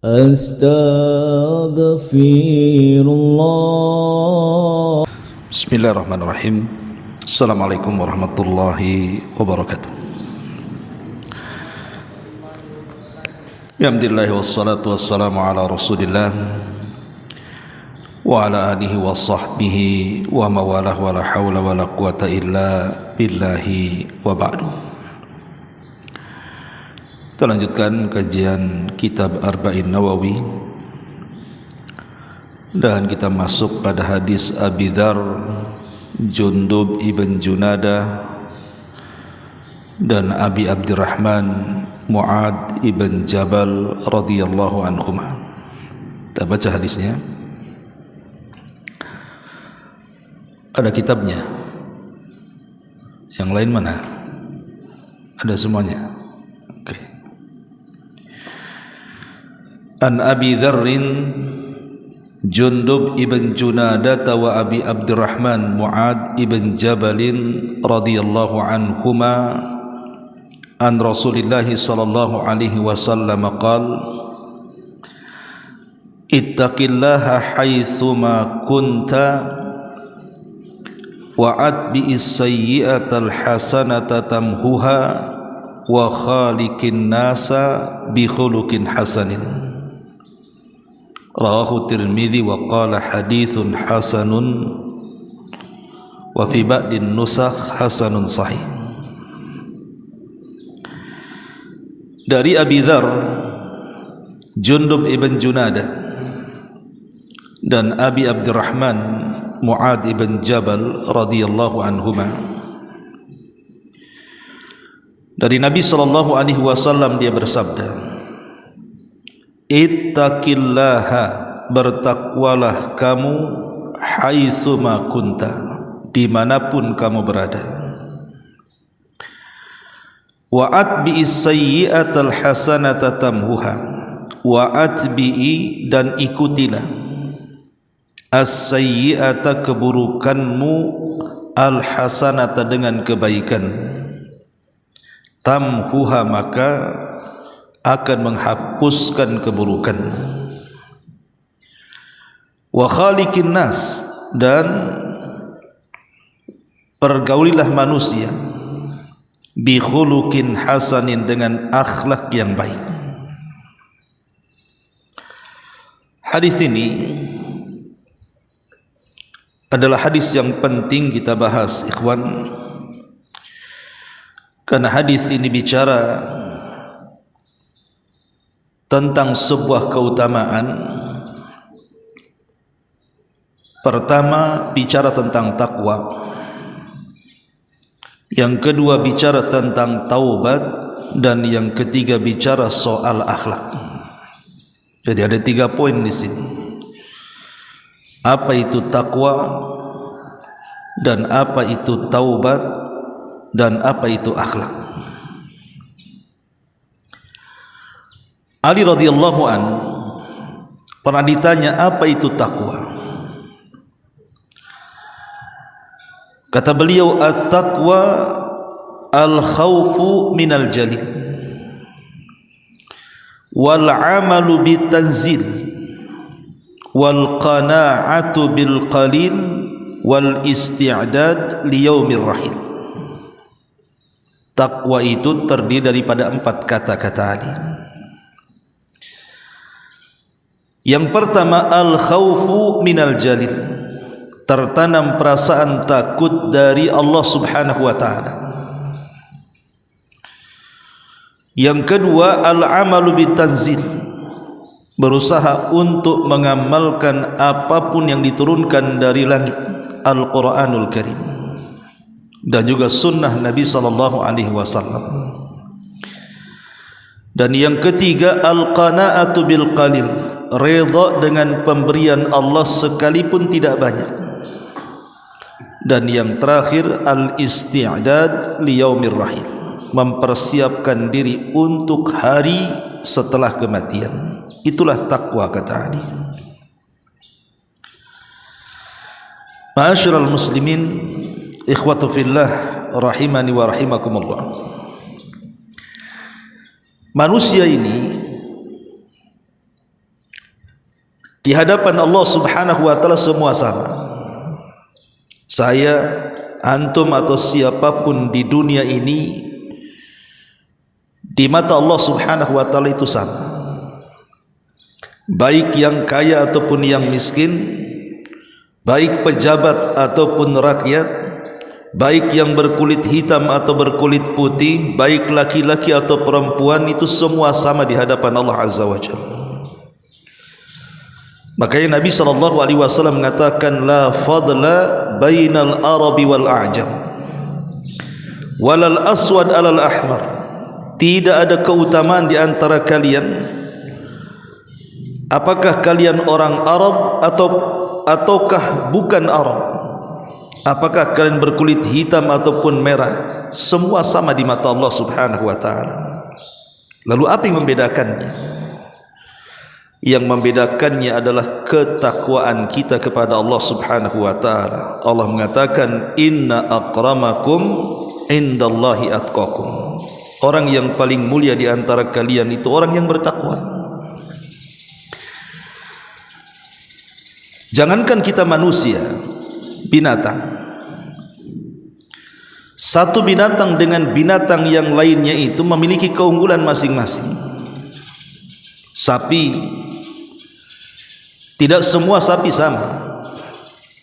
Astaghfirullah. Bismillahirrahmanirrahim. Assalamualaikum warahmatullahi wabarakatuh. Alhamdulillah wassalatu wassalamu ala Rasulillah wa ala alihi wa sahbihi wa mawalah wa la hawla wa la quwata illa billahi wa ba'du. Kita lanjutkan kajian kitab Arba'in Nawawi dan kita masuk pada hadis Abi Dzar, Jundub ibn Junadah dan Abi Abdurrahman Mu'ad ibn Jabal radhiyallahu anhuma. Kita baca hadisnya. Ada kitabnya. Yang lain mana? Ada semuanya. An Abi Dzarrin Jundub ibn Junadah wa Abi Abdurrahman Mu'ad ibn Jabalin radhiyallahu anhuma an Rasulillah sallallahu alaihi wasallam qala ittaqillaha haitsuma kunta wa atbi'is sayyi'atal hasanata tamhuha wa khaliqin nasa bi khuluqin hasanin. Rawahu Tirmidzi wa qala haditsun hasanun wa fi ba'din nusakh hasanun sahih. Dari Abi Dzar, Jundub ibn Junadah dan Abi Abdurrahman Mu'ad ibn Jabal radhiyallahu anhuma, dari Nabi sallallahu alaihi wasallam dia bersabda, ittaqillaha, bertakwalah kamu, haitsuma kunta, dimanapun kamu berada. Wa atbi'is sayyi'atal hasanata tamhuha, wa atbi'i, dan ikutilah, as-sayyi'ata, keburukanmu, al-hasanata, dengan kebaikan, tamhuha, maka akan menghapuskan keburukan. Wa khaliqin nas, dan pergaulilah manusia, bi khuluqin hasanin, dengan akhlak yang baik. Hadis ini adalah hadis yang penting kita bahas, ikhwan, karena hadis ini bicara tentang sebuah keutamaan. Pertama, bicara tentang takwa. Yang kedua, bicara tentang taubat. Dan yang ketiga, bicara soal akhlak. Jadi ada 3 poin di sini. Apa itu takwa, dan apa itu taubat, dan apa itu akhlak. Ali radhiyallahu an pernah ditanya apa itu takwa. Kata beliau, at-taqwa al-khawfu minal jalil wal 'amalu bitanzil wal qana'atu bil qalil wal isti'dad li yaumir rahil. Takwa itu terdiri daripada 4 kata-kata Ali. Yang pertama, al-khawfu minal jalil, tertanam perasaan takut dari Allah subhanahu wa ta'ala. Yang kedua, al-amalu bitanzil, berusaha untuk mengamalkan apapun yang diturunkan dari langit, Al-Quranul Karim, dan juga sunnah Nabi sallallahu alaihi wasallam. Dan yang ketiga, al-qana'atu bil qalil, redha dengan pemberian Allah sekalipun tidak banyak. Dan yang terakhir, al-isti'dad li yaumir rahil, mempersiapkan diri untuk hari setelah kematian. Itulah takwa, kata Ali. Ma'asyiral muslimin, ikhwatu fillah, rahimani wa rahimakumullah. Manusia ini Di hadapan Allah Subhanahu wa taala semua sama. Saya, antum atau siapapun di dunia ini, di mata Allah Subhanahu wa taala itu sama. Baik yang kaya ataupun yang miskin, baik pejabat ataupun rakyat, baik yang berkulit hitam atau berkulit putih, baik laki-laki atau perempuan, itu semua sama di hadapan Allah Azza wa Jalla. Makanya Nabi SAW mengatakan, la fadla bainal arabi wal a'jam walal aswad alal ahmar. Tidak ada keutamaan di antara kalian, apakah kalian orang Arab ataukah bukan Arab, apakah kalian berkulit hitam ataupun merah, semua sama di mata Allah Subhanahu wa taala. Lalu apa yang membedakannya? Yang membedakannya adalah ketakwaan kita kepada Allah Subhanahu wa taala. Allah mengatakan, inna akramakum indallahi atqakum. Orang yang paling mulia di antara kalian itu orang yang bertakwa. Jangankan kita manusia, binatang. Satu binatang dengan binatang yang lainnya itu memiliki keunggulan masing-masing. Sapi, tidak semua sapi sama.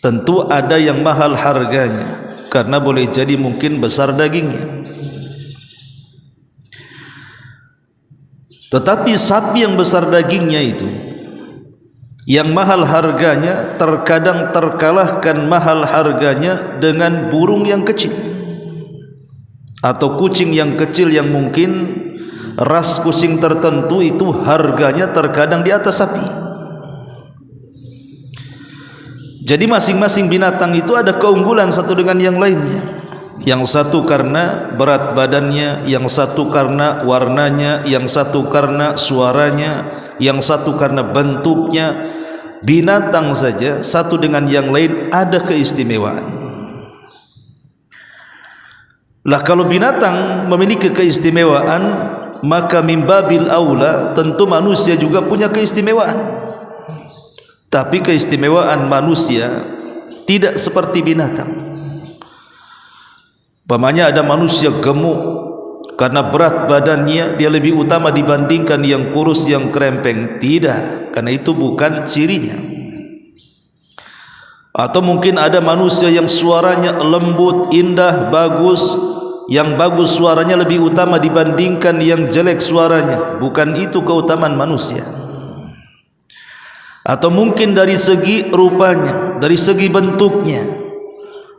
Tentu ada yang mahal harganya, karena boleh jadi mungkin besar dagingnya. Tetapi sapi yang besar dagingnya itu, yang mahal harganya, terkadang terkalahkan mahal harganya dengan burung yang kecil atau kucing yang kecil, yang mungkin ras kucing tertentu itu harganya terkadang di atas sapi. Jadi masing-masing binatang itu ada keunggulan satu dengan yang lainnya. Yang satu karena berat badannya, yang satu karena warnanya, yang satu karena suaranya, yang satu karena bentuknya. Binatang saja satu dengan yang lain ada keistimewaan. Lah kalau binatang memiliki keistimewaan, maka mimbabil aula tentu manusia juga punya keistimewaan. Tapi keistimewaan manusia tidak seperti binatang. Umpamanya ada manusia gemuk, karena berat badannya dia lebih utama dibandingkan yang kurus, yang krempeng. Tidak, karena itu bukan cirinya. Atau mungkin ada manusia yang suaranya lembut, indah, bagus, yang bagus suaranya lebih utama dibandingkan yang jelek suaranya. Bukan itu keutamaan manusia. Atau mungkin dari segi rupanya, dari segi bentuknya,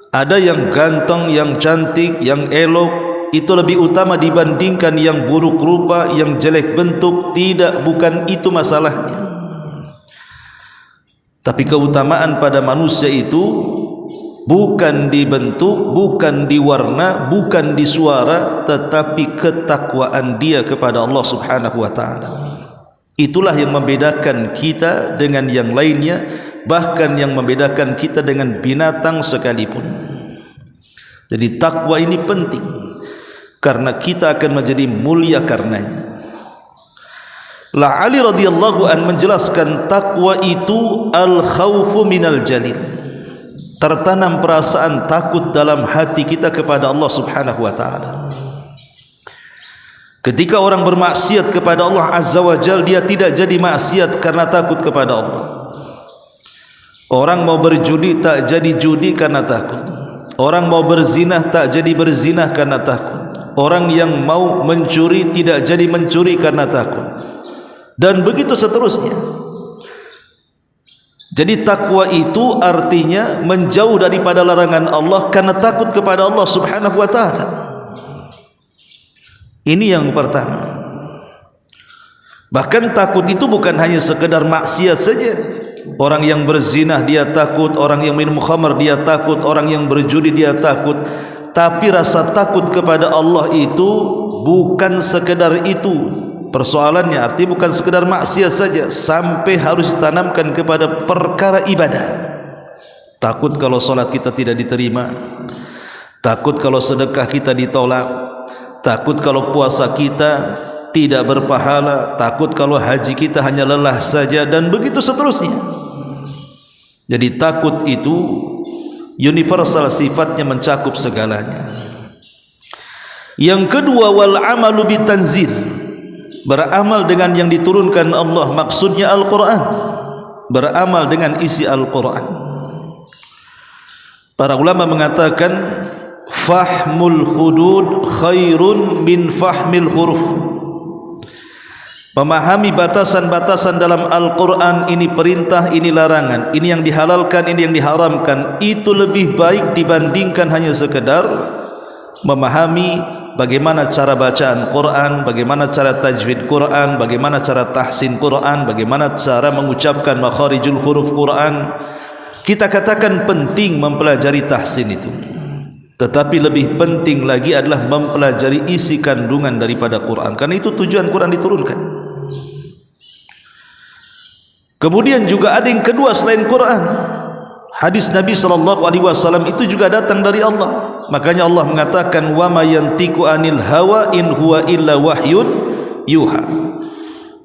ada yang ganteng, yang cantik, yang elok, itu lebih utama dibandingkan yang buruk rupa, yang jelek bentuk. Tidak, bukan itu masalahnya. Tapi keutamaan pada manusia itu bukan di bentuk, bukan di warna, bukan di suara, tetapi ketakwaan dia kepada Allah Subhanahu wa taala. Itulah yang membedakan kita dengan yang lainnya, bahkan yang membedakan kita dengan binatang sekalipun. Jadi takwa ini penting, karena kita akan menjadi mulia karenanya. La Ali radhiyallahu an menjelaskan takwa itu al-khaufu minal jalil. Tertanam perasaan takut dalam hati kita kepada Allah Subhanahu wa taala. Ketika orang bermaksiat kepada Allah Azza wa Jalla, dia tidak jadi maksiat karena takut kepada Allah. Orang mau berjudi tak jadi judi karena takut. Orang mau berzinah tak jadi berzinah karena takut. Orang yang mau mencuri tidak jadi mencuri karena takut. Dan begitu seterusnya. Jadi takwa itu artinya menjauh daripada larangan Allah karena takut kepada Allah Subhanahu wa taala. Ini yang pertama. Bahkan takut itu bukan hanya sekedar maksiat saja. Orang yang berzinah dia takut, orang yang minum khamar dia takut, orang yang berjudi dia takut. Tapi rasa takut kepada Allah itu bukan sekedar itu persoalannya. Artinya bukan sekedar maksiat saja, sampai harus ditanamkan kepada perkara ibadah. Takut kalau solat kita tidak diterima, takut kalau sedekah kita ditolak, takut kalau puasa kita, tidak berpahala, takut kalau haji kita hanya lelah saja, dan begitu seterusnya. Jadi takut itu universal, sifatnya mencakup segalanya. Yang kedua, wal amalu bitanzil, beramal dengan yang diturunkan Allah, maksudnya Al-Quran, beramal dengan isi Al-Quran. Para ulama mengatakan fahmul hudud khairun min fahmil huruf. Memahami batasan-batasan dalam Al-Quran, ini perintah, ini larangan, ini yang dihalalkan, ini yang diharamkan, itu lebih baik dibandingkan hanya sekedar memahami bagaimana cara bacaan Quran, bagaimana cara tajwid Quran, bagaimana cara tahsin Quran, bagaimana cara mengucapkan makharijul huruf Quran. Kita katakan penting mempelajari tahsin itu, tetapi lebih penting lagi adalah mempelajari isi kandungan daripada Quran, karena itu tujuan Quran diturunkan. Kemudian juga ada yang kedua selain Quran, hadis Nabi SAW itu juga datang dari Allah. Makanya Allah mengatakan wa ma yantiqu anil hawa in huwa illa wahyun yuha.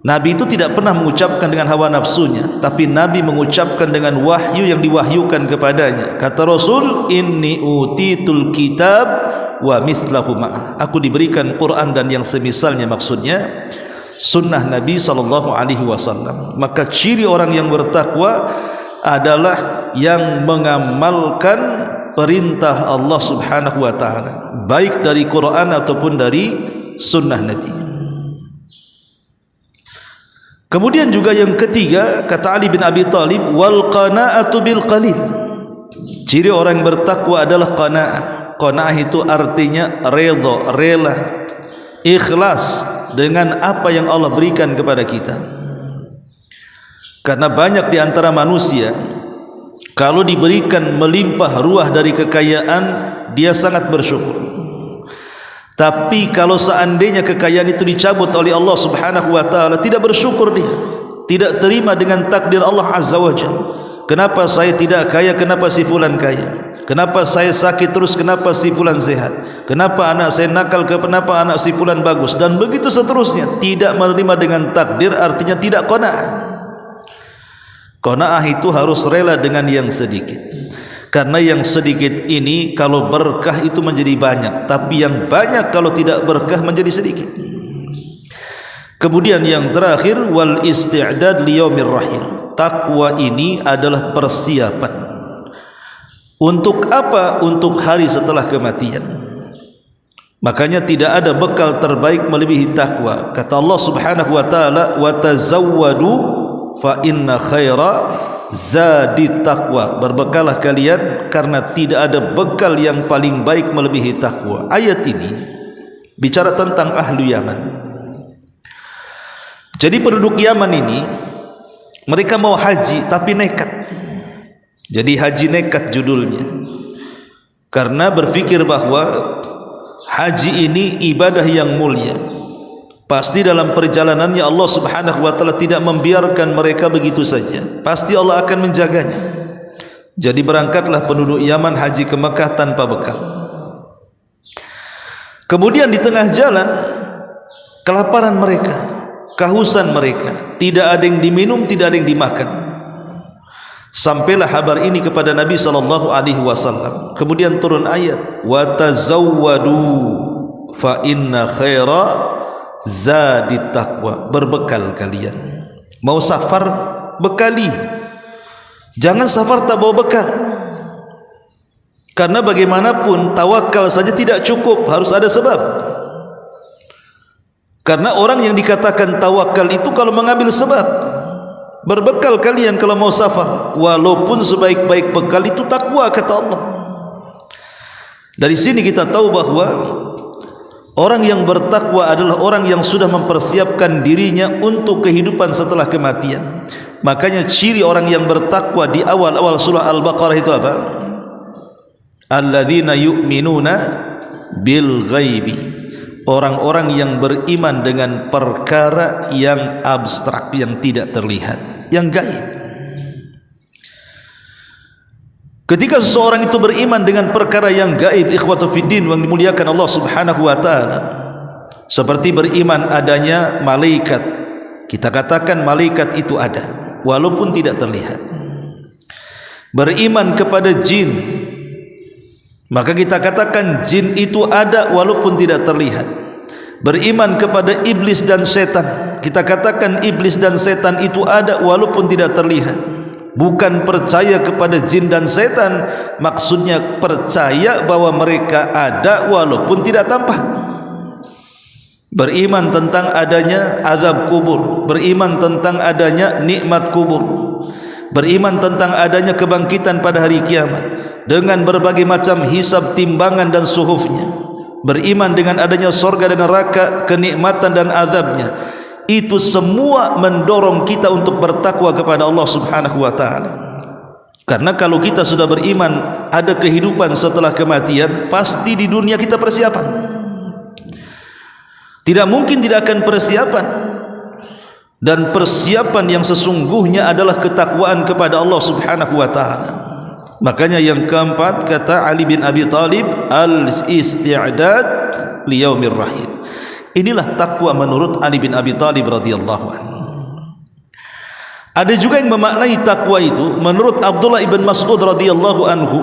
Nabi itu tidak pernah mengucapkan dengan hawa nafsunya, tapi Nabi mengucapkan dengan wahyu yang diwahyukan kepadanya. Kata Rasul, inni utitul kitab wa mislahu ma'ah, aku diberikan Quran dan yang semisalnya, maksudnya sunnah Nabi SAW. Maka ciri orang yang bertakwa adalah yang mengamalkan perintah Allah Subhanahu wa ta'ala, baik dari Quran ataupun dari sunnah Nabi. Kemudian juga yang ketiga, kata Ali bin Abi Thalib, wal qana'atu bil qalil. Ciri orang yang bertakwa adalah qana'ah. Qana'ah itu artinya redha, rela, ikhlas dengan apa yang Allah berikan kepada kita. Karena banyak di antara manusia, kalau diberikan melimpah ruah dari kekayaan, dia sangat bersyukur. Tapi kalau seandainya kekayaan itu dicabut oleh Allah Subhanahu wa ta'ala, tidak bersyukur dia, tidak terima dengan takdir Allah Azza wa Jalla. Kenapa saya tidak kaya, kenapa si fulan kaya? Kenapa saya sakit terus, kenapa si fulan sehat? Kenapa anak saya nakal, kenapa anak si fulan bagus? Dan begitu seterusnya. Tidak menerima dengan takdir artinya tidak qanaah. Qanaah itu harus rela dengan yang sedikit, karena yang sedikit ini kalau berkah itu menjadi banyak, tapi yang banyak kalau tidak berkah menjadi sedikit. Kemudian yang terakhir, wal isti'dad liyaumir rahil. Takwa ini adalah persiapan. Untuk apa? Untuk hari setelah kematian. Makanya tidak ada bekal terbaik melebihi takwa. Kata Allah Subhanahu wa ta'ala, wa tazawwadu fa inna khaira zadi taqwa. Berbekalah kalian karena tidak ada bekal yang paling baik melebihi takwa. Ayat ini bicara tentang ahlu Yaman. Jadi penduduk Yaman ini, mereka mau haji tapi nekat. Jadi haji nekat judulnya, karena berpikir bahwa haji ini ibadah yang mulia. Pasti dalam perjalanannya Allah Subhanahu wa ta'ala tidak membiarkan mereka begitu saja, pasti Allah akan menjaganya. Jadi berangkatlah penduduk Yaman haji ke Mekah tanpa bekal. Kemudian di tengah jalan kelaparan mereka, kehausan mereka, tidak ada yang diminum, tidak ada yang dimakan. Sampailah kabar ini kepada Nabi SAW. Kemudian turun ayat, wa tazawwadu fa inna khaira zadi taqwa. Berbekal kalian. Mau safar, bekali. Jangan safar tak bawa bekal. Karena bagaimanapun tawakal saja tidak cukup, harus ada sebab. Karena orang yang dikatakan tawakal itu kalau mengambil sebab. Berbekal kalian kalau mau safar, walaupun sebaik-baik bekal itu takwa, kata Allah. Dari sini kita tahu bahwa orang yang bertakwa adalah orang yang sudah mempersiapkan dirinya untuk kehidupan setelah kematian. Makanya ciri orang yang bertakwa di awal-awal surah Al-Baqarah itu apa? Alladzina yu'minuna bil ghaibi. Orang-orang yang beriman dengan perkara yang abstrak, yang tidak terlihat, yang gaib. Ketika seseorang itu beriman dengan perkara yang gaib, ikhwatu fiddin yang dimuliakan Allah Subhanahu wa ta'ala, Seperti beriman adanya malaikat, kita katakan malaikat itu ada walaupun tidak terlihat. Beriman kepada jin, maka kita katakan jin itu ada walaupun tidak terlihat. Beriman kepada iblis dan setan, kita katakan iblis dan setan itu ada walaupun tidak terlihat. Bukan percaya kepada jin dan setan, maksudnya percaya bahwa mereka ada walaupun tidak tampak. Beriman tentang adanya azab kubur, beriman tentang adanya nikmat kubur, beriman tentang adanya kebangkitan pada hari kiamat dengan berbagai macam hisab, timbangan dan suhufnya, beriman dengan adanya surga dan neraka, kenikmatan dan azabnya. Itu semua mendorong kita untuk bertakwa kepada Allah Subhanahu wa taala. Karena kalau kita sudah beriman ada kehidupan setelah kematian, pasti di dunia kita persiapan. Tidak mungkin tidak akan persiapan. Dan persiapan yang sesungguhnya adalah ketakwaan kepada Allah Subhanahu wa taala. Makanya yang keempat kata Ali bin Abi Thalib, al-isti'dad li yaumir rahil. Inilah takwa menurut Ali bin Abi Thalib radhiyallahu anhu. Ada juga yang memaknai takwa itu menurut Abdullah ibn Mas'ud radhiyallahu anhu.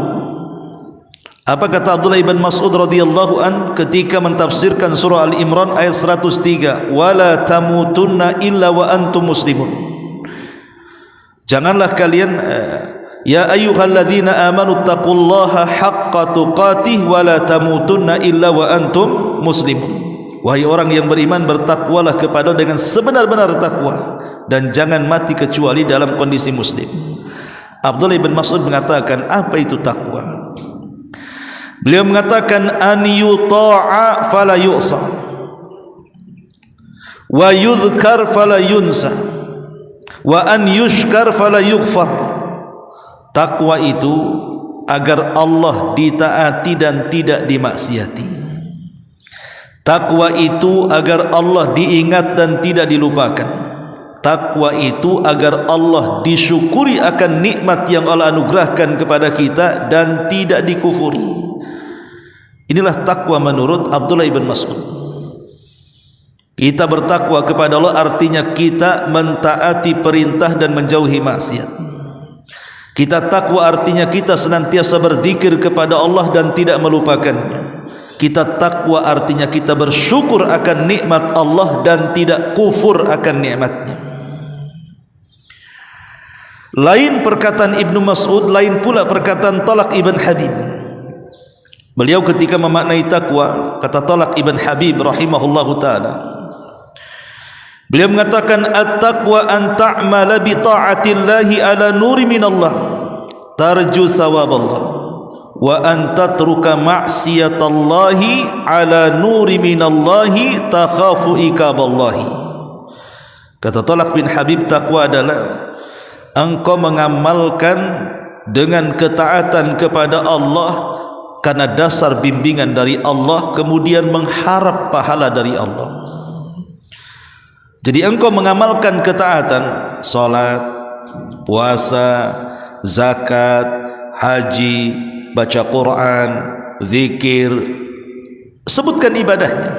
Apa kata Abdullah ibn Mas'ud radhiyallahu an ketika mentafsirkan surah Al-Imran ayat 103, wala tamutunna illa wa antum muslimun. Janganlah kalian ya ayyuhalladzina amanu taqullaha haqqa tuqatih wala tamutunna illa wa antum muslimun. Wahai orang yang beriman, bertakwalah kepada dengan sebenar-benar takwa dan jangan mati kecuali dalam kondisi muslim. Abdullah ibn Mas'ud mengatakan, apa itu takwa? Beliau mengatakan, an yuta'a fala yu'sa wa yudhkar fala yunsa wa an yushkar fala yughfar. Takwa itu agar Allah ditaati dan tidak dimaksiati. Takwa itu agar Allah diingat dan tidak dilupakan. Takwa itu agar Allah disyukuri akan nikmat yang Allah anugerahkan kepada kita dan tidak dikufuri. Inilah takwa menurut Abdullah ibn Mas'ud. Kita bertakwa kepada Allah artinya kita mentaati perintah dan menjauhi maksiat. Kita takwa artinya kita senantiasa berzikir kepada Allah dan tidak melupakannya. Kita takwa artinya kita bersyukur akan nikmat Allah dan tidak kufur akan nikmatnya. Lain perkataan Ibnu Mas'ud, lain pula perkataan Talaq ibn Habib. Beliau ketika memaknai takwa, kata Talaq ibn Habib rahimahullahu ta'ala, beliau mengatakan, at-taqwa an ta'mala bi ta'atillahi ala nuri minallah tarju thawaballah wa an tatruka ma'siyatallahi ala nuri minallahi takhafu ikaballahi. Kata Talaq bin Habib, takwa adalah engkau mengamalkan dengan ketaatan kepada Allah karena dasar bimbingan dari Allah, kemudian mengharap pahala dari Allah. Jadi engkau mengamalkan ketaatan, salat, puasa, zakat, haji, baca Quran, zikir, sebutkan ibadahnya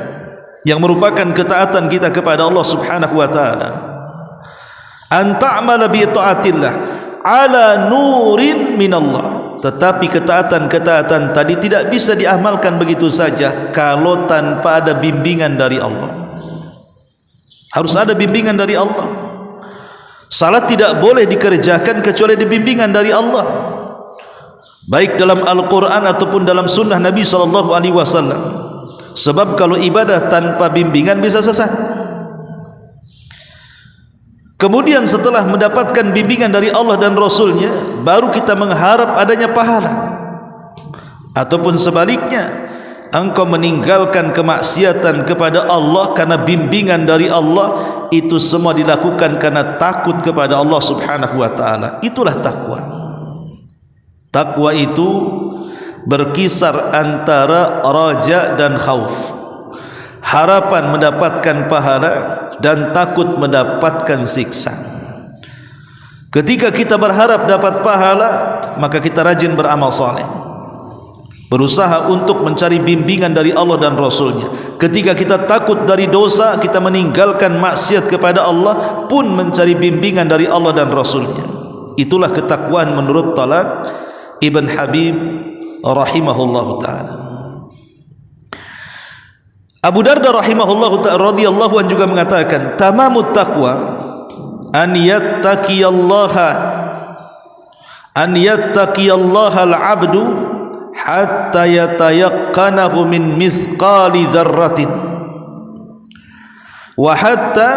yang merupakan ketaatan kita kepada Allah Subhanahu wa taala. An ta'mala bi ta'atillah ala nurin minallah. Tetapi ketaatan-ketaatan tadi tidak bisa diamalkan begitu saja kalau tanpa ada bimbingan dari Allah. Harus ada bimbingan dari Allah. Salat tidak boleh dikerjakan kecuali ada bimbingan dari Allah, baik dalam Al-Quran ataupun dalam sunnah Nabi SAW. Sebab kalau ibadah tanpa bimbingan bisa sesat. Kemudian setelah mendapatkan bimbingan dari Allah dan Rasulnya, baru kita mengharap adanya pahala. Ataupun sebaliknya, engkau meninggalkan kemaksiatan kepada Allah karena bimbingan dari Allah. Itu semua dilakukan karena takut kepada Allah Subhanahu wa ta'ala. Itulah takwa. Takwa itu berkisar antara raja dan khauf, harapan mendapatkan pahala dan takut mendapatkan siksa. Ketika kita berharap dapat pahala, maka kita rajin beramal saleh. berusaha untuk mencari bimbingan dari Allah dan Rasulnya. Ketika kita takut dari dosa, kita meninggalkan maksiat kepada Allah, pun mencari bimbingan dari Allah dan Rasulnya. Itulah ketakwaan menurut Talaq Ibn Habib rahimahullahu ta'ala. Abu Darda rahimahullahu ta'ala radhiyallahu anhu juga mengatakan, tamamut taqwa an yattaqiyallaha al-'abdu hatta yatayaqqanahu min mithqali dzarratin wa hatta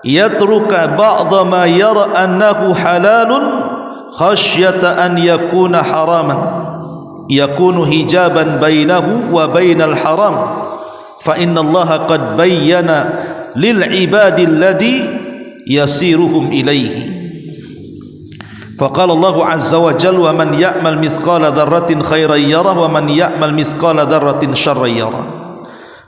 yatruka ba'dha ma yara annahu halalun khasyata an yakuna haraman yakunu hijaban bainahu wa bainal haram fa inna Allaha qad bayyana lil ibadi alladhi yasiruhum ilaihi. Faqala Allah azza wa jalla wa man ya'mal mithqala dzarratin khairan yarah wa man ya'mal mithqala dzarratin syarran yarah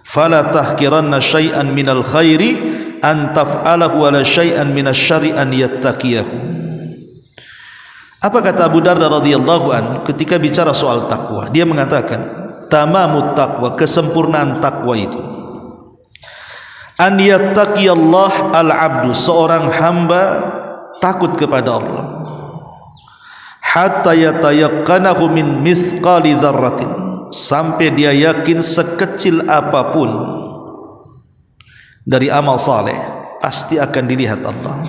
fala tahkiranna syai'an minal khairi an taf'alahu wa la syai'an minasy syarri an yattaqiyahu. Apa kata Abu Darda radhiyallahu an ketika bicara soal takwa? Dia mengatakan, tamamut taqwa, kesempurnaan takwa itu an yattaqiyallah al-'abdu, seorang hamba takut kepada Allah, hatta yatayaqqanahu min mithqali dzarratin, sampai dia yakin sekecil apapun dari amal saleh pasti akan dilihat Allah.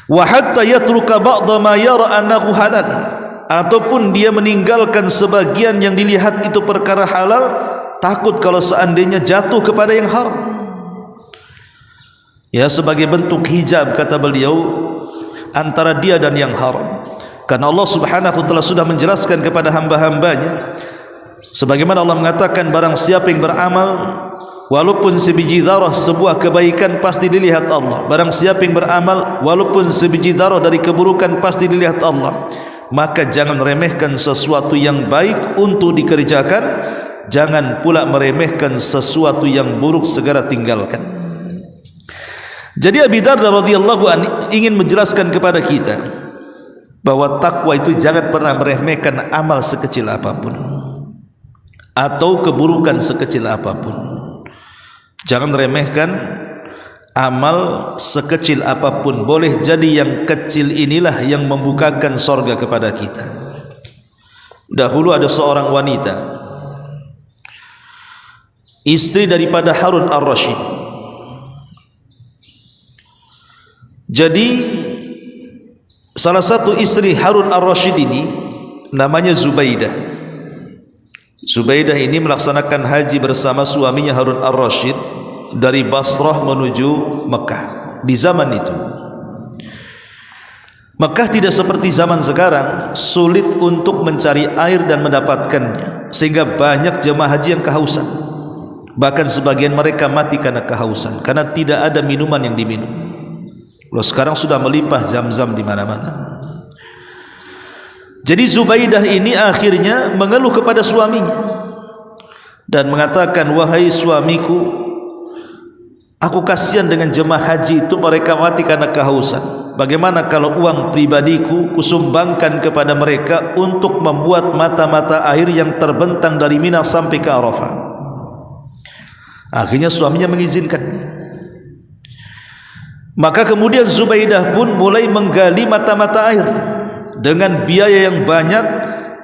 Wa hatta yatruka ba'dha ma yara annahu halal, ataupun dia meninggalkan sebagian yang dilihat itu perkara halal, takut kalau seandainya jatuh kepada yang haram. Ya, sebagai bentuk hijab, kata beliau, antara dia dan yang haram. Karena Allah subhanahu wa ta'ala sudah menjelaskan kepada hamba-hambanya, sebagaimana Allah mengatakan, barang siapa yang beramal walaupun sebiji dzarah sebuah kebaikan pasti dilihat Allah. Barang siapa yang beramal walaupun sebiji dzarah dari keburukan pasti dilihat Allah. Maka jangan remehkan sesuatu yang baik untuk dikerjakan, jangan pula meremehkan sesuatu yang buruk, segera tinggalkan. Jadi Abi Darda radhiyallahu anhu ingin menjelaskan kepada kita bahwa takwa itu jangan pernah meremehkan amal sekecil apapun atau keburukan sekecil apapun. Jangan remehkan amal sekecil apapun. Boleh jadi yang kecil inilah yang membukakan sorga kepada kita. Dahulu ada seorang wanita, istri daripada Harun ar-Rasyid. Jadi salah satu istri Harun ar-Rasyid ini namanya Zubaidah. Zubaidah ini melaksanakan haji bersama suaminya Harun ar-Rasyid dari Basrah menuju Mekah. Di zaman itu Mekah tidak seperti zaman sekarang, sulit untuk mencari air dan mendapatkannya, sehingga banyak jemaah haji yang kehausan. Bahkan sebagian mereka mati karena kehausan, karena tidak ada minuman yang diminum. Kalau sekarang sudah melimpah Zam-Zam di mana-mana. Jadi Zubaidah ini akhirnya mengeluh kepada suaminya dan mengatakan, wahai suamiku, aku kasihan dengan jemaah haji itu, mereka mati karena kehausan. Bagaimana kalau uang pribadiku kusumbangkan kepada mereka untuk membuat mata-mata air yang terbentang dari Mina sampai ke Arafah? Akhirnya suaminya mengizinkannya. Maka kemudian Zubaidah pun mulai menggali mata-mata air dengan biaya yang banyak.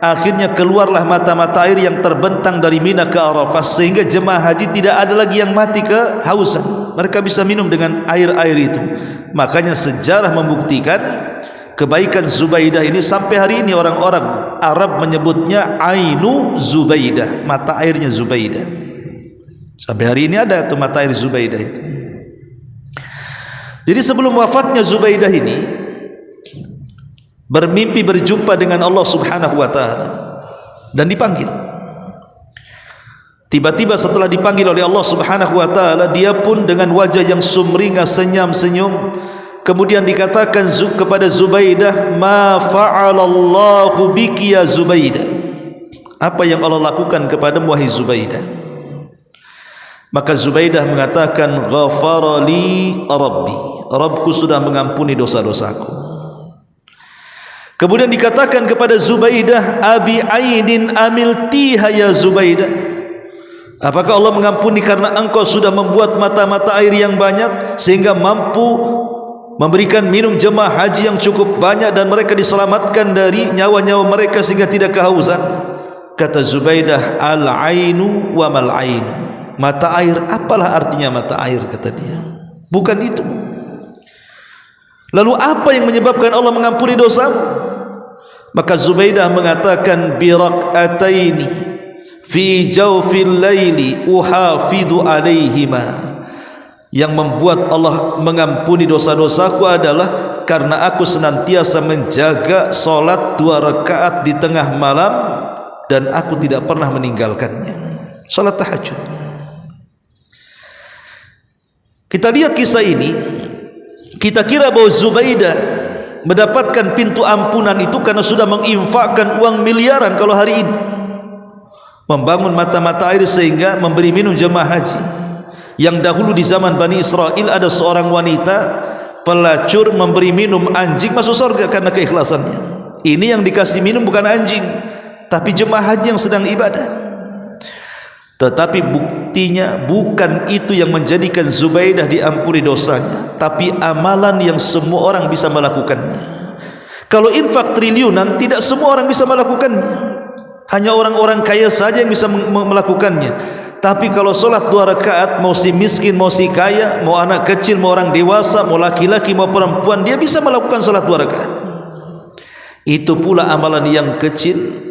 Akhirnya keluarlah mata-mata air yang terbentang dari Mina ke Arafah, sehingga jemaah haji tidak ada lagi yang mati kehausan. Mereka bisa minum dengan air-air itu. Makanya sejarah membuktikan kebaikan Zubaidah ini. Sampai hari ini orang-orang Arab menyebutnya Ainu Zubaidah, mata airnya Zubaidah. Sampai hari ini ada tuh mata air Zubaidah itu. Jadi sebelum wafatnya Zubaidah ini bermimpi berjumpa dengan Allah subhanahu wa ta'ala dan dipanggil. Tiba-tiba setelah dipanggil oleh Allah subhanahu wa ta'ala, dia pun dengan wajah yang sumringah senyum-senyum. Kemudian dikatakan kepada Zubaidah, ma fa'alallahu biki ya Zubaidah, apa yang Allah lakukan kepadamu wahai Zubaidah? Maka Zubaidah mengatakan, ghafarali Rabbi, Rabbku sudah mengampuni dosa-dosaku. Kemudian dikatakan kepada Zubaidah, abi ainin amiltiha ya Zubaidah, apakah Allah mengampuni karena engkau sudah membuat mata-mata air yang banyak sehingga mampu memberikan minum jemaah haji yang cukup banyak dan mereka diselamatkan dari nyawa-nyawa mereka sehingga tidak kehausan? Kata Zubaidah, al-ainu wa mal ainu, mata air, apalah artinya mata air, kata dia, bukan itu. Lalu apa yang menyebabkan Allah mengampuni dosa? Maka Zubaidah mengatakan, birak'ataini fi jawfil laili uhafidu alaihima, yang membuat Allah mengampuni dosa-dosaku adalah karena aku senantiasa menjaga solat 2 rakaat di tengah malam dan aku tidak pernah meninggalkannya, solat tahajud. Kita lihat kisah ini, kita kira bahwa Zubaidah mendapatkan pintu ampunan itu karena sudah menginfakkan uang miliaran kalau hari ini, membangun mata-mata air sehingga memberi minum jemaah haji. Yang dahulu di zaman Bani Israel ada seorang wanita pelacur memberi minum anjing masuk surga karena keikhlasannya. Ini yang dikasih minum bukan anjing, tapi jemaah haji yang sedang ibadah. Tetapi buktinya bukan itu yang menjadikan Zubaidah diampuni dosanya, tapi amalan yang semua orang bisa melakukannya. Kalau infak triliunan, tidak semua orang bisa melakukannya, hanya orang-orang kaya saja yang bisa melakukannya. Tapi kalau solat 2 rakaat, mau si miskin, mau si kaya, mau anak kecil, mau orang dewasa, mau laki-laki, mau perempuan, dia bisa melakukan solat 2 rakaat. Itu pula amalan yang kecil.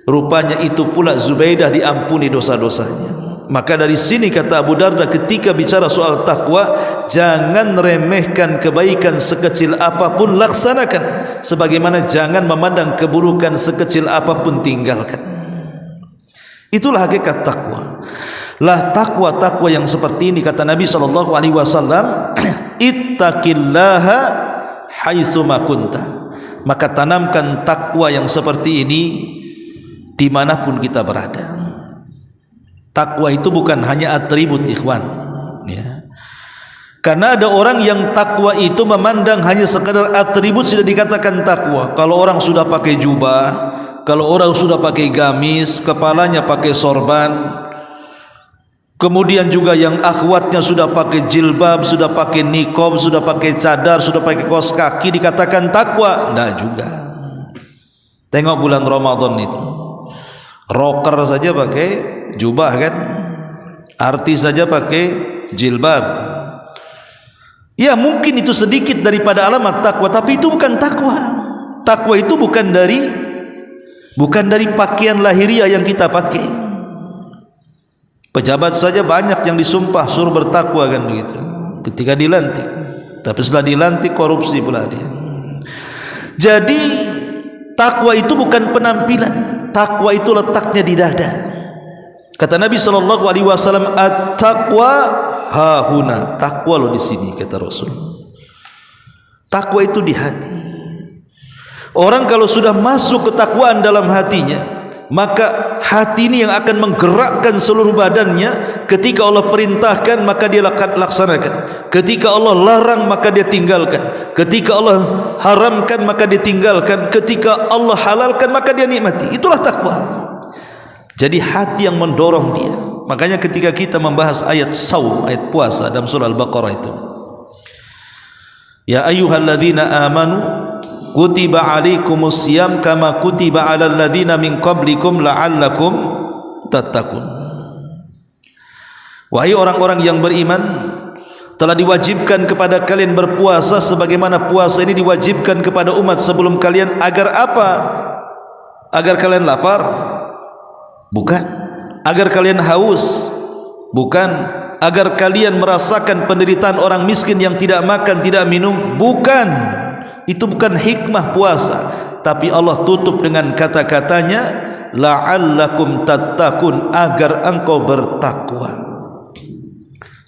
Rupanya itu pula Zubaidah diampuni dosa-dosanya. Maka dari sini kata Abu Darda ketika bicara soal takwa, jangan remehkan kebaikan sekecil apapun, laksanakan. Sebagaimana jangan memandang keburukan sekecil apapun, tinggalkan. Itulah hakikat takwa. Lah takwa yang seperti ini, kata Nabi SAW, ittaqillaha haitsu ma kunta. Maka tanamkan takwa yang seperti ini dimanapun kita berada. Takwa itu bukan hanya atribut, ikhwan, ya. Karena ada orang yang takwa itu memandang hanya sekadar atribut sudah dikatakan takwa. Kalau orang sudah pakai jubah, kalau orang sudah pakai gamis, kepalanya pakai sorban, kemudian juga yang akhwatnya sudah pakai jilbab, sudah pakai niqab, sudah pakai cadar, sudah pakai kaos kaki, dikatakan takwa? Tidak juga. Tengok bulan Ramadan itu, rocker saja pakai jubah kan, artis saja pakai jilbab. Ya mungkin itu sedikit daripada alamat takwa, tapi itu bukan takwa. Takwa itu bukan dari pakaian lahiriah yang kita pakai. Pejabat saja banyak yang disumpah suruh bertakwa kan begitu ketika dilantik, tapi setelah dilantik korupsi pula dia. Jadi takwa itu bukan penampilan, takwa itu letaknya di dada. Kata Nabi SAW, at-taqwa hahuna, takwa lo di sini, kata Rasul. Takwa itu di hati. Orang kalau sudah masuk ketakwaan dalam hatinya, maka hati ini yang akan menggerakkan seluruh badannya. Ketika Allah perintahkan maka dia laksanakan, ketika Allah larang maka dia tinggalkan, ketika Allah haramkan maka dia tinggalkan, ketika Allah halalkan maka dia nikmati. Itulah takwa. Jadi hati yang mendorong dia. Makanya ketika kita membahas ayat saum, ayat puasa dalam surah Al-Baqarah itu, ya ayyuhalladzina amanu kutiba alaikumus siyam kama kutiba alal ladzina min qablikum la'allakum tattaqun. Wahai orang-orang yang beriman, telah diwajibkan kepada kalian berpuasa sebagaimana puasa ini diwajibkan kepada umat sebelum kalian. Agar apa? Agar kalian lapar? Bukan. Agar kalian haus? Bukan. Agar kalian merasakan penderitaan orang miskin yang tidak makan, tidak minum? Bukan. Itu bukan hikmah puasa. Tapi Allah tutup dengan kata-katanya, la'allakum tattaqun, agar engkau bertakwa.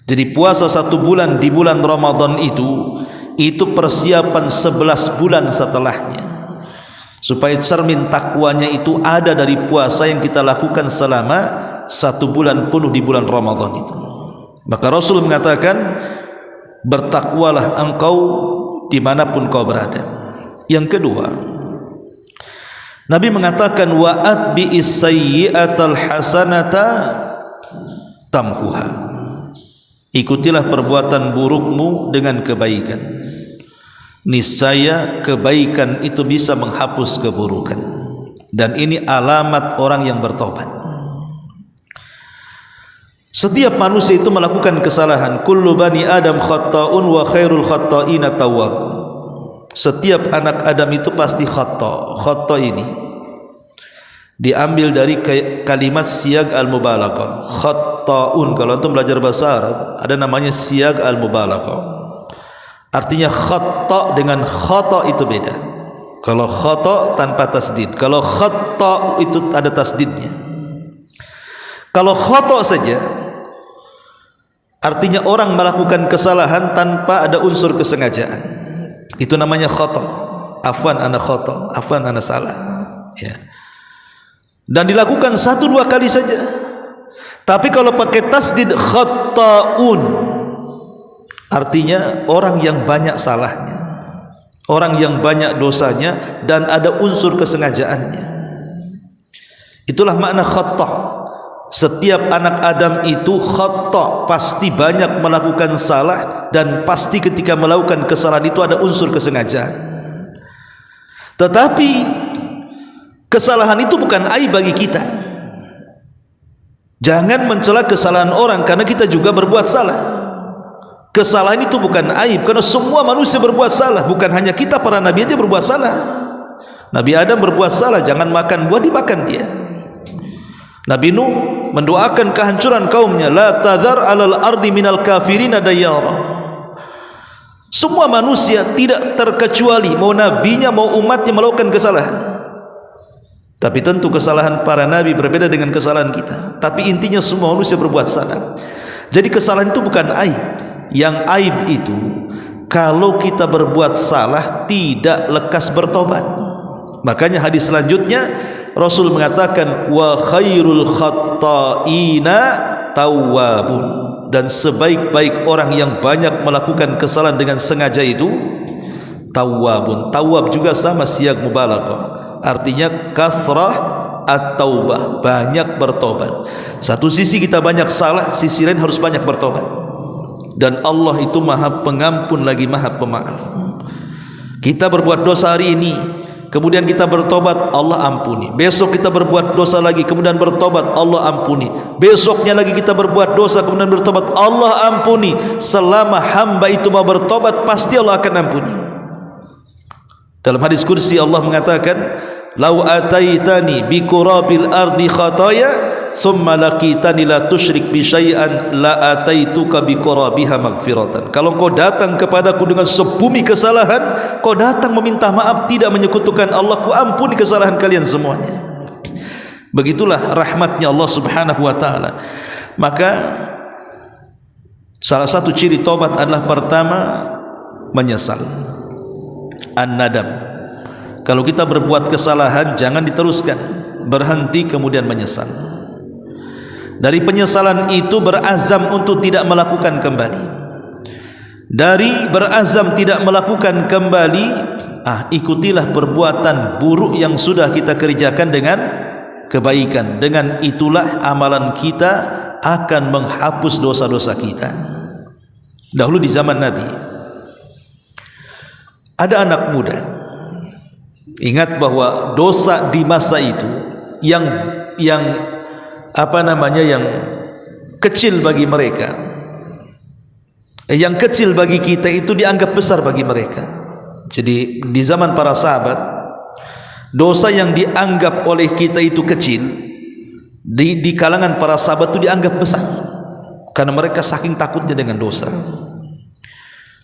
Jadi puasa 1 bulan di bulan Ramadan itu persiapan 11 bulan setelahnya, supaya cermin takwanya itu ada dari puasa yang kita lakukan selama 1 bulan penuh di bulan Ramadan itu. Maka Rasul mengatakan, bertakwalah engkau dimanapun kau berada. Yang kedua, Nabi mengatakan wa atbi'is sayyi'atal hasanata tamhuha. Ikutilah perbuatan burukmu dengan kebaikan. Niscaya kebaikan itu bisa menghapus keburukan. Dan ini alamat orang yang bertobat. Setiap manusia itu melakukan kesalahan. Kullu bani Adam khatta'un wa khairul khatta'ina tawwab. Setiap anak Adam itu pasti khata'. Khata' ini diambil dari kalimat siyag al-mubalaghah. Khatta'un, kalau antum belajar bahasa Arab ada namanya siyag al-mubalaghah. Artinya khata' dengan khata' itu beda. Kalau khata' tanpa tasdid, kalau khata' itu ada tasdidnya. Kalau khata' saja artinya orang melakukan kesalahan tanpa ada unsur kesengajaan. Itu namanya khata'. Afwan ana khata', afwan ana salah. Ya. Dan dilakukan 1-2 kali saja. Tapi kalau pakai tasdid khatta'un, artinya orang yang banyak salahnya, orang yang banyak dosanya dan ada unsur kesengajaannya. Itulah makna khata'. Setiap anak Adam itu khata', pasti banyak melakukan salah dan pasti ketika melakukan kesalahan itu ada unsur kesengajaan. Tetapi kesalahan itu bukan aib bagi kita. Jangan mencela kesalahan orang karena kita juga berbuat salah. Kesalahan itu bukan aib karena semua manusia berbuat salah, bukan hanya kita, para nabi aja berbuat salah. Nabi Adam berbuat salah, jangan makan buah, dimakan dia. Nabi Nuh mendoakan kehancuran kaumnya, la tadhar alal ardi minal kafirina dayyara. Semua manusia tidak terkecuali, mau nabinya mau umatnya melakukan kesalahan. Tapi tentu kesalahan para nabi berbeda dengan kesalahan kita. Tapi intinya semua manusia berbuat salah. Jadi kesalahan itu bukan aib. Yang aib itu kalau kita berbuat salah tidak lekas bertobat. Makanya hadis selanjutnya Rasul mengatakan wa khairul khatta'ina tawwabun, dan sebaik-baik orang yang banyak melakukan kesalahan dengan sengaja itu tawwabun. Tawwab juga sama siyag mubalaghah, artinya kathrah at-taubah, banyak bertobat. Satu sisi kita banyak salah, sisi lain harus banyak bertobat. Dan Allah itu Maha Pengampun lagi Maha Pemaaf. Kita berbuat dosa hari ini, kemudian kita bertobat, Allah ampuni. Besok kita berbuat dosa lagi, kemudian bertobat, Allah ampuni. Besoknya lagi kita berbuat dosa, kemudian bertobat, Allah ampuni. Selama hamba itu mau bertobat, pasti Allah akan ampuni. Dalam hadis kursi Allah mengatakan, lau ataitani bi qurabil ardi khataya thumma laqitani la tusyrik bi syai'an la ataituka bi qurabiha maghfiratan. Kalau kau datang kepadaku dengan sebumi kesalahan, kau datang meminta maaf, tidak menyekutukan Allah, ku ampuni kesalahan kalian semuanya. Begitulah rahmatnya Allah subhanahu wa ta'ala. Maka salah satu ciri taubat adalah pertama menyesal, an-nadam. Kalau kita berbuat kesalahan jangan diteruskan, berhenti kemudian menyesal. Dari penyesalan itu berazam untuk tidak melakukan kembali. Dari berazam tidak melakukan kembali, ikutilah perbuatan buruk yang sudah kita kerjakan dengan kebaikan. Dengan itulah amalan kita akan menghapus dosa-dosa kita. Dahulu di zaman Nabi ada anak muda. Ingat bahwa dosa di masa itu yang kecil bagi mereka, yang kecil bagi kita itu dianggap besar bagi mereka. Jadi di zaman para sahabat, dosa yang dianggap oleh kita itu kecil, di kalangan para sahabat itu dianggap besar, karena mereka saking takutnya dengan dosa.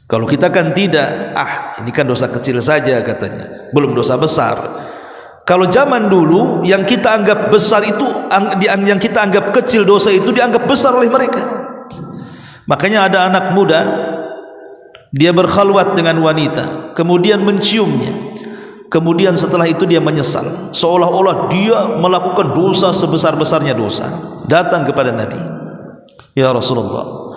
Kalau kita kan tidak, ini kan dosa kecil saja katanya, belum dosa besar. Kalau zaman dulu yang kita anggap besar itu, yang kita anggap kecil dosa itu dianggap besar oleh mereka. Makanya ada anak muda, dia berkhalwat dengan wanita, kemudian menciumnya, kemudian setelah itu dia menyesal, seolah-olah dia melakukan dosa sebesar-besarnya dosa. Datang kepada Nabi, ya Rasulullah,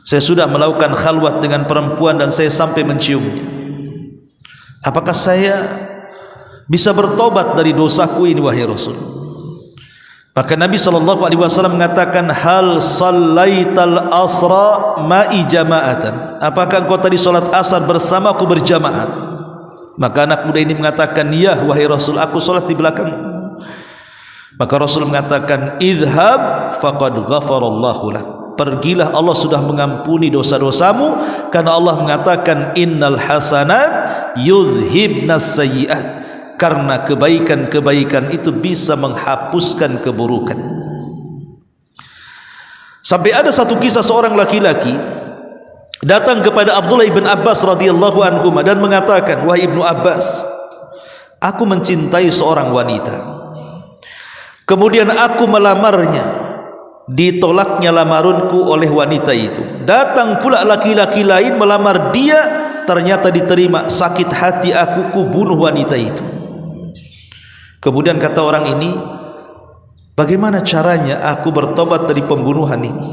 saya sudah melakukan khalwat dengan perempuan dan saya sampai menciumnya. Apakah saya bisa bertobat dari dosaku ini wahai Rasul. Maka Nabi SAW mengatakan, hal sallaital asra ma'i jama'atan, apakah engkau tadi solat asar bersamaku berjamaah? Maka anak muda ini mengatakan, ya wahai Rasul, aku solat di belakang. Maka Rasul mengatakan, idhab faqad ghafarallahu lak, pergilah, Allah sudah mengampuni dosa-dosamu, karena Allah mengatakan innal hasanat yudhibnas sayyi'at, karena kebaikan-kebaikan itu bisa menghapuskan keburukan. Sampai ada satu kisah, seorang laki-laki datang kepada Abdullah ibn Abbas radhiyallahu anhu dan mengatakan, wahai Ibnu Abbas, aku mencintai seorang wanita, kemudian aku melamarnya, ditolaknya lamarunku oleh wanita itu. Datang pula laki-laki lain melamar dia, ternyata diterima. Sakit hati aku, ku bunuh wanita itu. Kemudian kata orang ini, bagaimana caranya aku bertobat dari pembunuhan ini?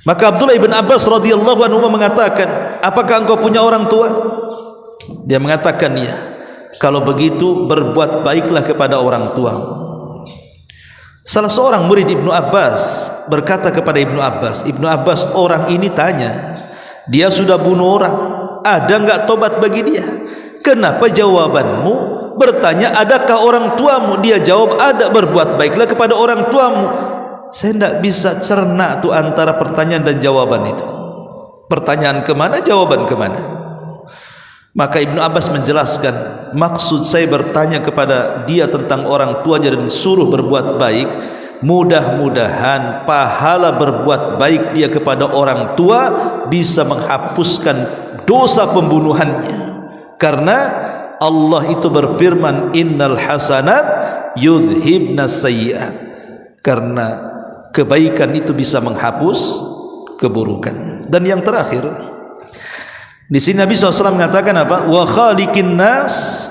Maka Abdullah ibn Abbas radhiyallahu anhu mengatakan, apakah engkau punya orang tua? Dia mengatakan, ya. Kalau begitu berbuat baiklah kepada orang tuamu. Salah seorang murid Ibnu Abbas berkata kepada Ibnu Abbas, Ibnu Abbas, orang ini tanya, dia sudah bunuh orang, ada enggak tobat bagi dia? Kenapa jawabanmu bertanya adakah orang tuamu? Dia jawab ada, berbuat baiklah kepada orang tuamu. Saya tidak bisa cerna tu antara pertanyaan dan jawaban itu. Pertanyaan kemana, jawaban kemana? Maka Ibnu Abbas menjelaskan, maksud saya bertanya kepada dia tentang orang tuanya dan suruh berbuat baik, mudah-mudahan pahala berbuat baik dia kepada orang tua bisa menghapuskan dosa pembunuhannya. Karena Allah itu berfirman, innal hasanat yudhibnas sayyi'at, karena kebaikan itu bisa menghapus keburukan. Dan yang terakhir, di sini Nabi SAW mengatakan apa? Wa khaliqin nas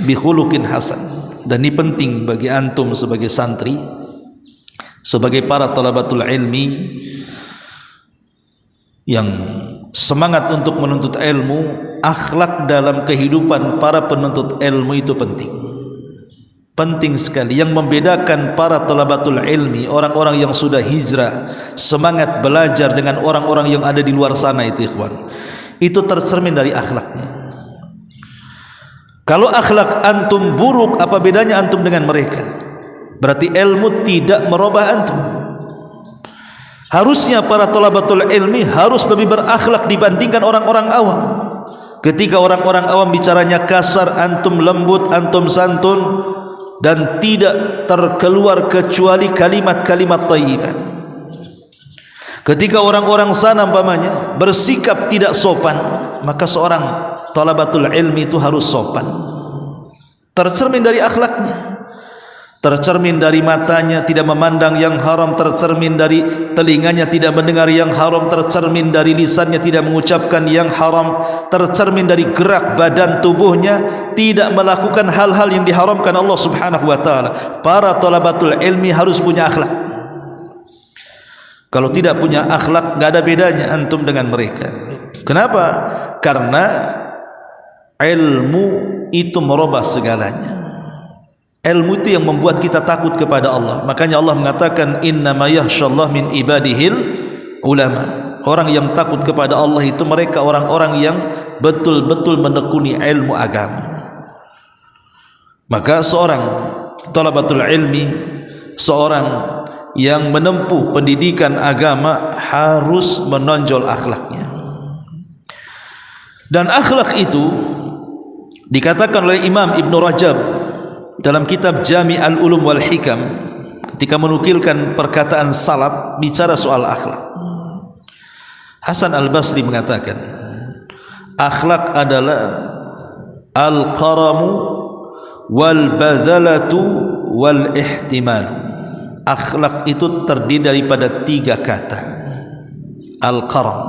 bi khuluqin hasan. Dan ini penting bagi antum sebagai santri, sebagai para talabatul ilmi yang semangat untuk menuntut ilmu. Akhlak dalam kehidupan para penuntut ilmu itu penting. Penting sekali. Yang membedakan para talabatul ilmi, orang-orang yang sudah hijrah, semangat belajar, dengan orang-orang yang ada di luar sana itu, ikhwan, itu tercermin dari akhlaknya. Kalau akhlak antum buruk, apa bedanya antum dengan mereka? Berarti ilmu tidak merubah antum. Harusnya para talabatul ilmi harus lebih berakhlak dibandingkan orang-orang awam. Ketika orang-orang awam bicaranya kasar, antum lembut, antum santun, dan tidak terkeluar kecuali kalimat-kalimat thayyibah. Ketika orang-orang sana umpamanya bersikap tidak sopan, maka seorang talabatul ilmi itu harus sopan. Tercermin dari akhlaknya, tercermin dari matanya tidak memandang yang haram, tercermin dari telinganya tidak mendengar yang haram, tercermin dari lisannya tidak mengucapkan yang haram, tercermin dari gerak badan tubuhnya tidak melakukan hal-hal yang diharamkan Allah Subhanahu wa taala. Para talabatul ilmi harus punya akhlak. Kalau tidak punya akhlak, enggak ada bedanya antum dengan mereka. Kenapa? Karena ilmu itu merubah segalanya. Ilmu itu yang membuat kita takut kepada Allah. Makanya Allah mengatakan, innama yakhshallah min ibadihil ulama. Orang yang takut kepada Allah itu mereka orang-orang yang betul-betul menekuni ilmu agama. Maka seorang talabatul ilmi, seorang yang menempuh pendidikan agama harus menonjol akhlaknya. Dan akhlak itu dikatakan oleh Imam Ibn Rajab dalam kitab Jami' al-Ulum wal Hikam, ketika menukilkan perkataan salaf bicara soal akhlak. Hasan al-Basri mengatakan, akhlak adalah al-qaramu wal-badhalatu wal-ihtimal. Akhlak itu terdiri daripada 3 kata. Al-qaram,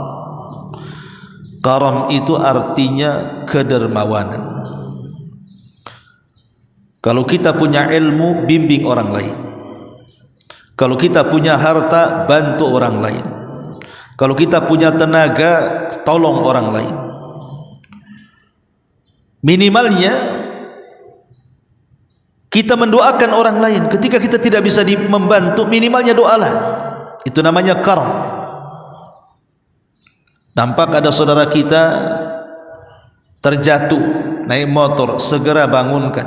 qaram itu artinya kedermawanan. Kalau kita punya ilmu, bimbing orang lain. Kalau kita punya harta, bantu orang lain. Kalau kita punya tenaga, tolong orang lain. Minimalnya Kita mendoakan orang lain ketika kita tidak bisa membantu, minimalnya doalah. Itu namanya karam. Nampak ada saudara kita terjatuh naik motor, segera bangunkan,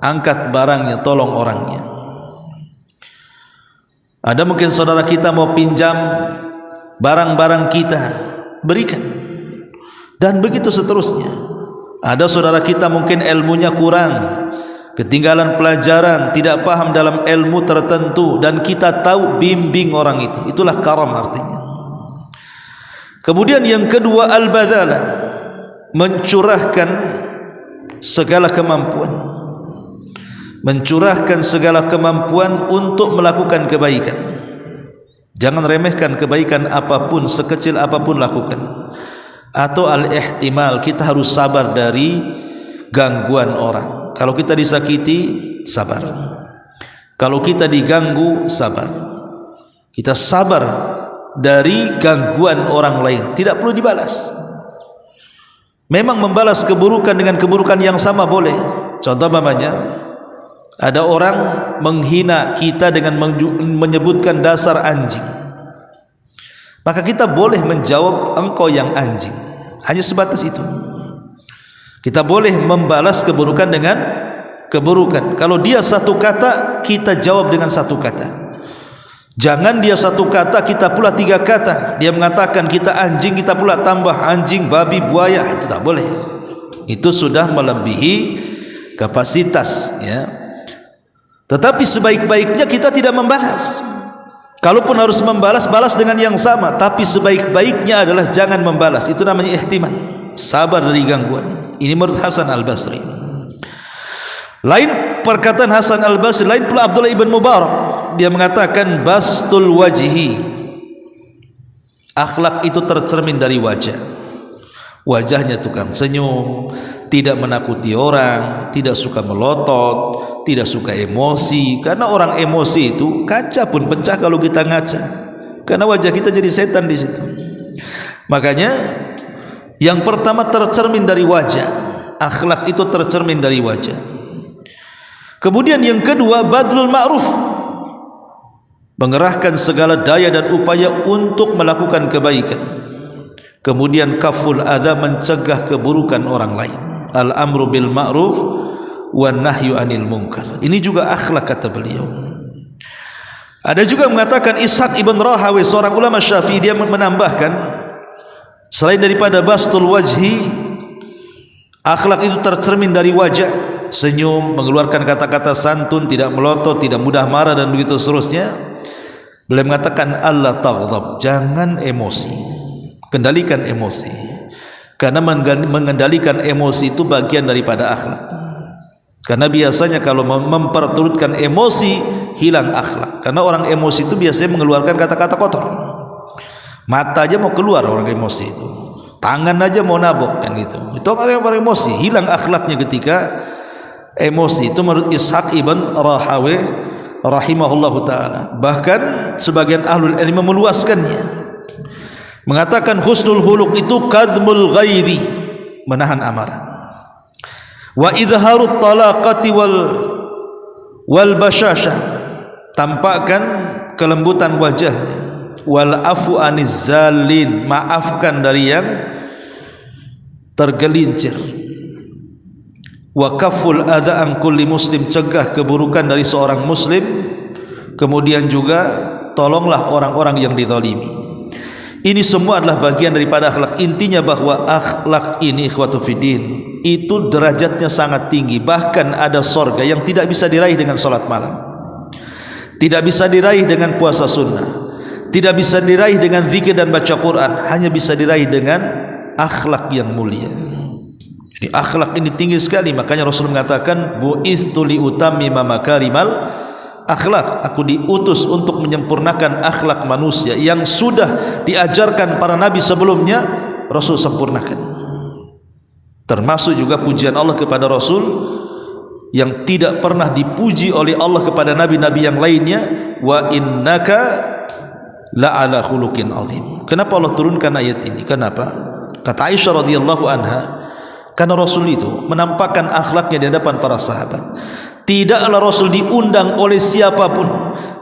angkat barangnya, tolong orangnya. Ada mungkin saudara kita mau pinjam barang-barang kita, berikan. Dan begitu seterusnya. Ada saudara kita mungkin ilmunya kurang, ketinggalan pelajaran, tidak paham dalam ilmu tertentu, dan kita tahu, bimbing orang itu. Itulah karam artinya. Kemudian yang kedua, al-badzalah, mencurahkan segala kemampuan, mencurahkan segala kemampuan untuk melakukan kebaikan. Jangan remehkan kebaikan apapun, sekecil apapun lakukan. Atau al-ihtimal, kita harus sabar dari gangguan orang. Kalau kita disakiti, sabar. Kalau kita diganggu, sabar. Kita sabar dari gangguan orang lain, tidak perlu dibalas. Memang membalas keburukan dengan keburukan yang sama boleh. Contoh mamanya, ada orang menghina kita dengan menyebutkan dasar anjing, maka kita boleh menjawab engkau yang anjing. Hanya sebatas itu. Kita boleh membalas keburukan dengan keburukan. Kalau dia satu kata, kita jawab dengan satu kata. Jangan dia satu kata, kita pula tiga kata. Dia mengatakan kita anjing, kita pula tambah anjing, babi, buaya. Itu tak boleh. Itu sudah melebihi kapasitas, ya. Tetapi sebaik-baiknya kita tidak membalas. Kalaupun harus membalas, balas dengan yang sama. Tapi sebaik-baiknya adalah jangan membalas. Itu namanya ihtimal, sabar dari gangguan. Ini menurut Hasan al-Basri. Lain perkataan Hasan al-Basri, lain pula Abdullah ibn Mubarak. Dia mengatakan bastul wajhi, akhlak itu tercermin dari wajah. Wajahnya tukang senyum, tidak menakuti orang, tidak suka melotot, tidak suka emosi. Karena orang emosi itu kaca pun pecah kalau kita ngaca, karena wajah kita jadi setan di situ. Makanya yang pertama tercermin dari wajah, akhlak itu tercermin dari wajah. Kemudian yang kedua, badlul ma'ruf, mengerahkan segala daya dan upaya untuk melakukan kebaikan. Kemudian kaful adza, mencegah keburukan orang lain. Al-amru bil ma'ruf wan nahyu anil munkar. Ini juga akhlak, kata beliau. Ada juga mengatakan Ishaq ibn Rahawai, seorang ulama Syafi'i, dia menambahkan selain daripada bastul wajhi, akhlak itu tercermin dari wajah, senyum, mengeluarkan kata-kata santun, tidak melotot, tidak mudah marah, dan begitu seterusnya. Beliau mengatakan Allah taghdab, jangan emosi. Kendalikan emosi, karena mengendalikan emosi itu bagian daripada akhlak. Karena biasanya kalau memperturutkan emosi, hilang akhlak. Karena orang emosi itu biasanya mengeluarkan kata-kata kotor. Mata aja mau keluar orang emosi itu, tangan aja mau nabok, kan gitu. Itu orang emosi, hilang akhlaknya ketika emosi. Itu menurut Ishaq ibn Rahawai rahimahullahu ta'ala. Bahkan sebagian ahlul ilmi meluaskannya, mengatakan husnul huluk itu kadhmul ghairi, menahan amarah, wa izharut talaqati wal bashasha, tampakkan kelembutan wajahnya, wal afu aniz zalin, maafkan dari yang tergelincir, wa kaful adza an kulli muslim, cegah keburukan dari seorang muslim. Kemudian juga tolonglah orang-orang yang dizalimi. Ini semua adalah bagian daripada akhlak. Intinya bahwa akhlak ini, ikhwatu fiddin, itu derajatnya sangat tinggi. Bahkan ada sorga yang tidak bisa diraih dengan salat malam, tidak bisa diraih dengan puasa sunnah, tidak bisa diraih dengan zikir dan baca Quran. Hanya bisa diraih dengan akhlak yang mulia. Jadi akhlak ini tinggi sekali. Makanya Rasul mengatakan bu'istu li utammima makarimal akhlak, aku diutus untuk menyempurnakan akhlak manusia. Yang sudah diajarkan para nabi sebelumnya, Rasul sempurnakan. Termasuk juga pujian Allah kepada Rasul yang tidak pernah dipuji oleh Allah kepada nabi-nabi yang lainnya, wa innaka la'ala khuluqin azim. Kenapa Allah turunkan ayat ini? Kenapa? Kata Aisyah radhiyallahu anha, karena Rasul itu menampakkan akhlaknya di hadapan para sahabat. Tidaklah Rasul diundang oleh siapapun,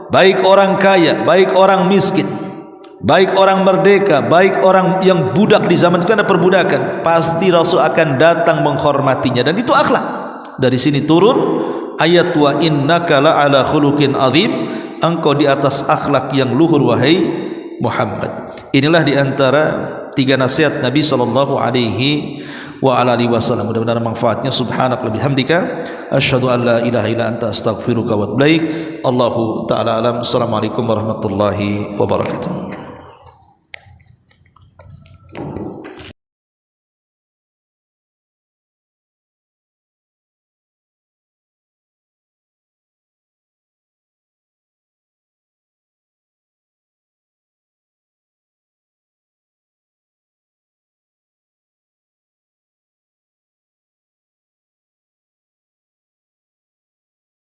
baik orang kaya, baik orang miskin, baik orang merdeka, baik orang yang budak. Di zaman itu kan ada perbudakan, pasti Rasul akan datang menghormatinya, dan itu akhlak. Dari sini turun ayat wa innaka la'ala khuluqin azim, engkau di atas akhlak yang luhur wahai Muhammad. Inilah diantara 3 nasihat Nabi sallallahu alaihi wa ala alihi wasallam. Mudah-mudahan manfaatnya. Subhanaka wa bihamdika asyhadu an la ilaha illa anta astaghfiruka wa atubu ilaik. Allahu taala alam. Assalamualaikum warahmatullahi wabarakatuh.